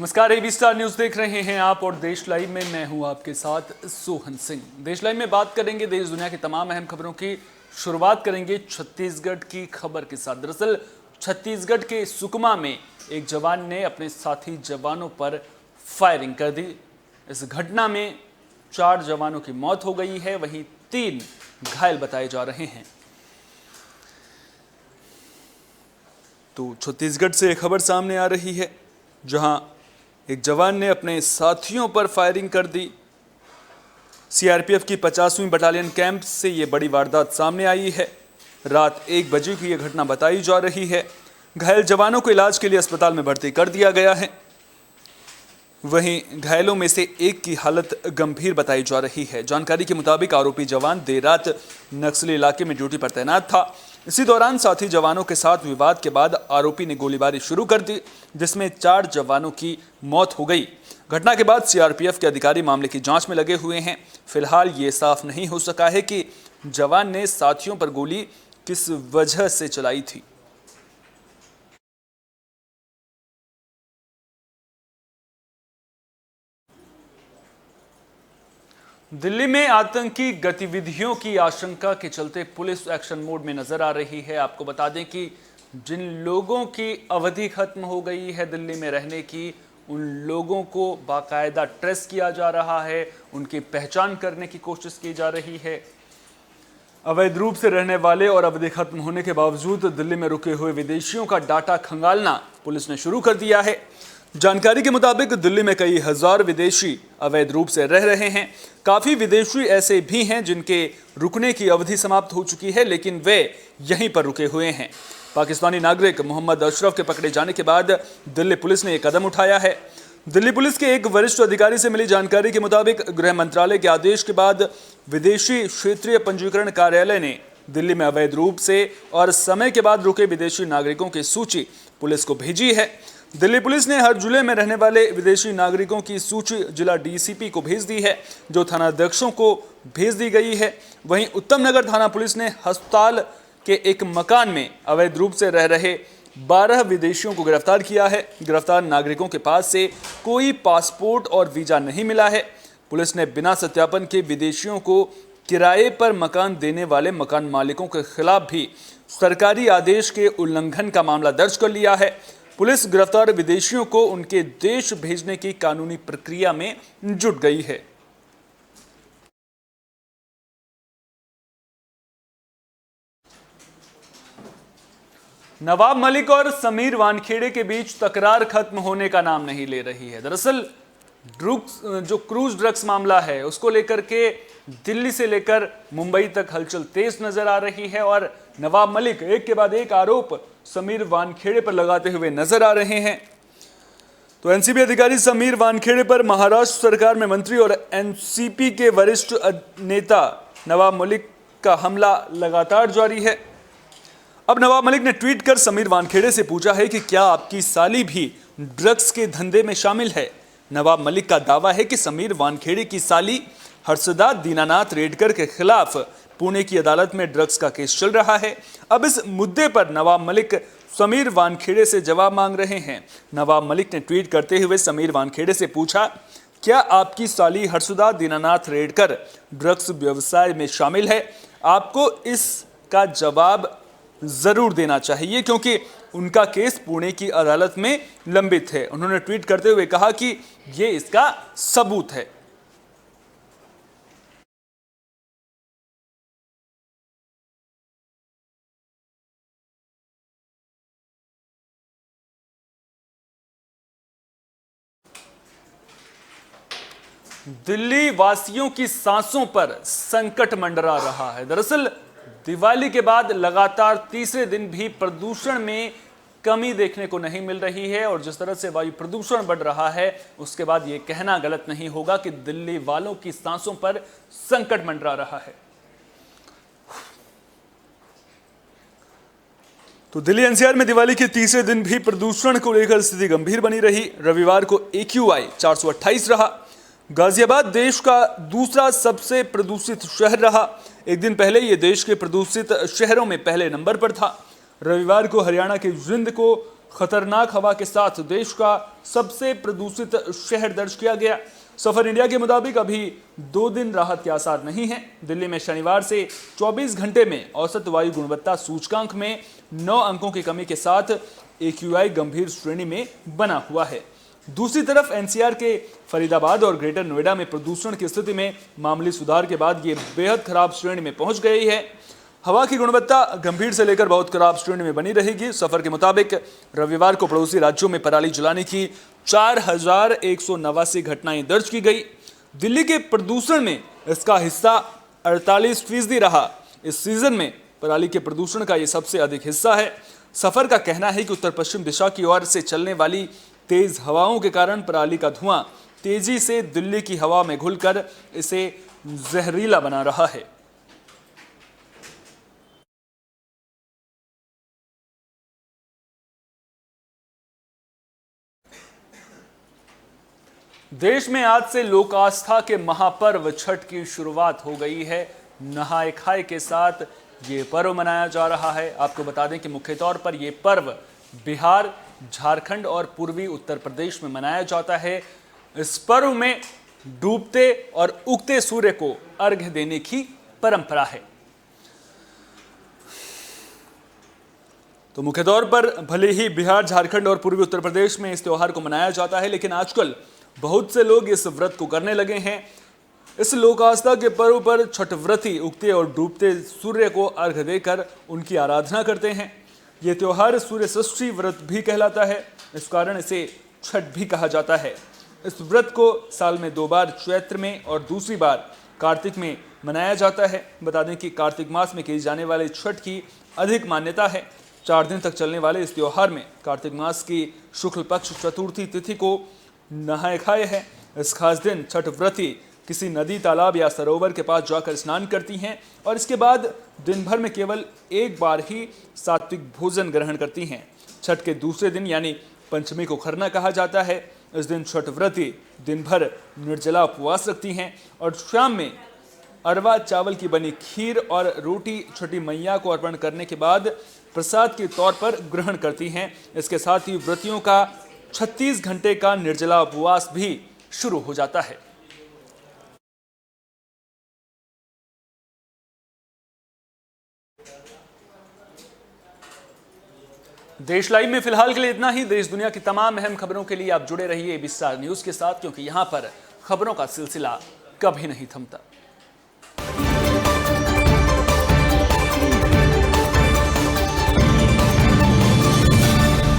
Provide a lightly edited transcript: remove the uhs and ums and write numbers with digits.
नमस्कार, AB star news देख रहे हैं आप और देश लाइव में मैं हूं आपके साथ सोहन सिंह। देश लाइव में बात करेंगे देश दुनिया की तमाम अहम खबरों की। शुरुआत करेंगे छत्तीसगढ़ की खबर के साथ। दरअसल छत्तीसगढ़ के सुकमा में एक जवान ने अपने साथी जवानों पर फायरिंग कर दी। इस घटना में 4 जवानों की मौत हो गई है, वहीं 3 घायल बताए जा रहे हैं। तो छत्तीसगढ़ से एक खबर सामने आ रही है जहां एक जवान ने अपने साथियों पर फायरिंग कर दी। सीआरपीएफ की 50वीं बटालियन कैंप से ये बड़ी वारदात सामने आई है। रात 1 बजे की यह घटना बताई जा रही है। घायल जवानों को इलाज के लिए अस्पताल में भर्ती कर दिया गया है। वहीं घायलों में से एक की हालत गंभीर बताई जा रही है। जानकारी के मुताबिक आरोपी जवान देर रात नक्सली इलाके में ड्यूटी पर तैनात था। इसी दौरान साथी जवानों के साथ विवाद के बाद आरोपी ने गोलीबारी शुरू कर दी, जिसमें 4 जवानों की मौत हो गई। घटना के बाद सीआरपीएफ के अधिकारी मामले की जांच में लगे हुए हैं। फिलहाल ये साफ नहीं हो सका है कि जवान ने साथियों पर गोली किस वजह से चलाई थी। दिल्ली में आतंकी गतिविधियों की आशंका के चलते पुलिस एक्शन मोड में नजर आ रही है। आपको बता दें कि जिन लोगों की अवधि खत्म हो गई है दिल्ली में रहने की, उन लोगों को बाकायदा ट्रेस किया जा रहा है, उनकी पहचान करने की कोशिश की जा रही है। अवैध रूप से रहने वाले और अवधि खत्म होने के बावजूद दिल्ली में रुके हुए विदेशियों का डाटा खंगालना पुलिस ने शुरू कर दिया है। जानकारी के मुताबिक दिल्ली में कई हजार विदेशी अवैध रूप से रह रहे हैं। काफी विदेशी ऐसे भी हैं जिनके रुकने की अवधि समाप्त हो चुकी है, लेकिन वे यहीं पर रुके हुए हैं। पाकिस्तानी नागरिक मोहम्मद अशरफ के पकड़े जाने के बाद दिल्ली पुलिस ने एक कदम उठाया है। दिल्ली पुलिस के एक वरिष्ठ अधिकारी से मिली जानकारी के मुताबिक गृह मंत्रालय के आदेश के बाद विदेशी क्षेत्रीय पंजीकरण कार्यालय ने दिल्ली में अवैध रूप से और समय के बाद रुके विदेशी नागरिकों की सूची पुलिस को भेजी है। दिल्ली पुलिस ने हर जिले में रहने वाले विदेशी नागरिकों की सूची जिला डीसीपी को भेज दी है, जो थानाध्यक्षों को भेज दी गई है। वहीं उत्तम नगर थाना पुलिस ने अस्पताल के एक मकान में अवैध रूप से रह रहे 12 विदेशियों को गिरफ्तार किया है। गिरफ्तार नागरिकों के पास से कोई पासपोर्ट और वीजा नहीं मिला है। पुलिस ने बिना सत्यापन के विदेशियों को किराए पर मकान देने वाले मकान मालिकों के खिलाफ भी सरकारी आदेश के उल्लंघन का मामला दर्ज कर लिया है। पुलिस गिरफ्तार विदेशियों को उनके देश भेजने की कानूनी प्रक्रिया में जुट गई है। नवाब मलिक और समीर वानखेड़े के बीच तकरार खत्म होने का नाम नहीं ले रही है। दरअसल जो क्रूज ड्रग्स मामला है उसको लेकर के दिल्ली से लेकर मुंबई तक हलचल तेज नजर आ रही है और नवाब मलिक एक के बाद एक आरोप समीर वानखेड़े पर लगाते हुए नजर आ रहे हैं। तो एनसीबी अधिकारी समीर वानखेड़े पर महाराष्ट्र सरकार में मंत्री और एनसीपी के वरिष्ठ नेता नवाब मलिक का हमला लगातार जारी है। अब नवाब मलिक ने ट्वीट कर समीर वानखेड़े से पूछा है कि क्या आपकी साली भी ड्रग्स के धंधे में शामिल है। नवाब मलिक का दावा है कि समीर वानखेड़े की साली हर्षदा दीनानाथ रेडकर के खिलाफ पुणे की अदालत में ड्रग्स का केस चल रहा है। अब इस मुद्दे पर नवाब मलिक समीर वानखेड़े से जवाब मांग रहे हैं। नवाब मलिक ने ट्वीट करते हुए समीर वानखेड़े से पूछा, क्या आपकी साली हर्षदा दीनानाथ रेडकर ड्रग्स व्यवसाय में शामिल है। आपको इसका जवाब जरूर देना चाहिए क्योंकि उनका केस पुणे की अदालत में लंबित है। उन्होंने ट्वीट करते हुए कहा कि यह इसका सबूत है। दिल्ली वासियों की सांसों पर संकट मंडरा रहा है। दरअसल दिवाली के बाद लगातार तीसरे दिन भी प्रदूषण में कमी देखने को नहीं मिल रही है और जिस तरह से वायु प्रदूषण बढ़ रहा है उसके बाद यह कहना गलत नहीं होगा कि दिल्ली वालों की सांसों पर संकट मंडरा रहा है। तो दिल्ली एनसीआर में दिवाली के तीसरे दिन भी प्रदूषण को लेकर स्थिति गंभीर बनी रही। रविवार को AQI 428 रहा। गाजियाबाद देश का दूसरा सबसे प्रदूषित शहर रहा। एक दिन पहले यह देश के प्रदूषित शहरों में पहले नंबर पर था। रविवार को हरियाणा के जिंद को खतरनाक हवा के साथ देश का सबसे प्रदूषित शहर दर्ज किया गया। सफर इंडिया के मुताबिक अभी 2 दिन राहत के आसार नहीं हैं। दिल्ली में शनिवार से 24 घंटे में औसत वायु गुणवत्ता सूचकांक में 9 अंकों की कमी के साथ AQI गंभीर श्रेणी में बना हुआ है। दूसरी तरफ NCR के फरीदाबाद और ग्रेटर नोएडा में प्रदूषण की स्थिति में मामूली सुधार के बाद ये बेहद खराब श्रेणी में पहुंच गई है। हवा की गुणवत्ता गंभीर से लेकर बहुत खराब श्रेणी में बनी रहेगी। सफर के मुताबिक रविवार को पड़ोसी राज्यों में पराली जलाने की 4189 घटनाएं दर्ज की गई। दिल्ली के प्रदूषण में इसका हिस्सा 48% रहा। इस सीजन में पराली के प्रदूषण का यह सबसे अधिक हिस्सा है। सफर का कहना है कि उत्तर पश्चिम दिशा की ओर से चलने वाली तेज हवाओं के कारण पराली का धुआं तेजी से दिल्ली की हवा में घुलकर इसे जहरीला बना रहा है। देश में आज से लोक आस्था के महापर्व छठ की शुरुआत हो गई है। नहाए खाए के साथ ये पर्व मनाया जा रहा है। आपको बता दें कि मुख्य तौर पर यह पर्व बिहार, झारखंड और पूर्वी उत्तर प्रदेश में मनाया जाता है। इस पर्व में डूबते और उगते सूर्य को अर्घ्य देने की परंपरा है। तो मुख्य तौर पर भले ही बिहार, झारखंड और पूर्वी उत्तर प्रदेश में इस त्योहार को मनाया जाता है, लेकिन आजकल बहुत से लोग इस व्रत को करने लगे हैं। इस लोक आस्था के पर्व पर छठ व्रती उगते और डूबते सूर्य को अर्घ्य देकर उनकी आराधना करते हैं। ये त्योहार सूर्य षष्ठी व्रत भी कहलाता है। इस कारण इसे छठ भी कहा जाता है। इस व्रत को साल में 2 बार चैत्र में और दूसरी बार कार्तिक में मनाया जाता है। बता दें कि कार्तिक मास में की जाने वाले छठ की अधिक मान्यता है। 4 दिन तक चलने वाले इस त्योहार में कार्तिक मास की शुक्ल पक्ष चतुर्थी तिथि को नहाए खाए है। इस खास दिन छठ व्रती किसी नदी, तालाब या सरोवर के पास जाकर स्नान करती हैं और इसके बाद दिन भर में केवल एक बार ही सात्विक भोजन ग्रहण करती हैं। छठ के दूसरे दिन यानी पंचमी को खरना कहा जाता है। इस दिन छठ व्रती दिन भर निर्जला उपवास रखती हैं और शाम में अरवा चावल की बनी खीर और रोटी छठी मैया को अर्पण करने के बाद प्रसाद के तौर पर ग्रहण करती हैं। इसके साथ ही व्रतियों का 36 घंटे का निर्जला उपवास भी शुरू हो जाता है। देश लाइव में फिलहाल के लिए इतना ही। देश दुनिया की तमाम अहम खबरों के लिए आप जुड़े रहिए ABC न्यूज के साथ, क्योंकि यहां पर खबरों का सिलसिला कभी नहीं थमता।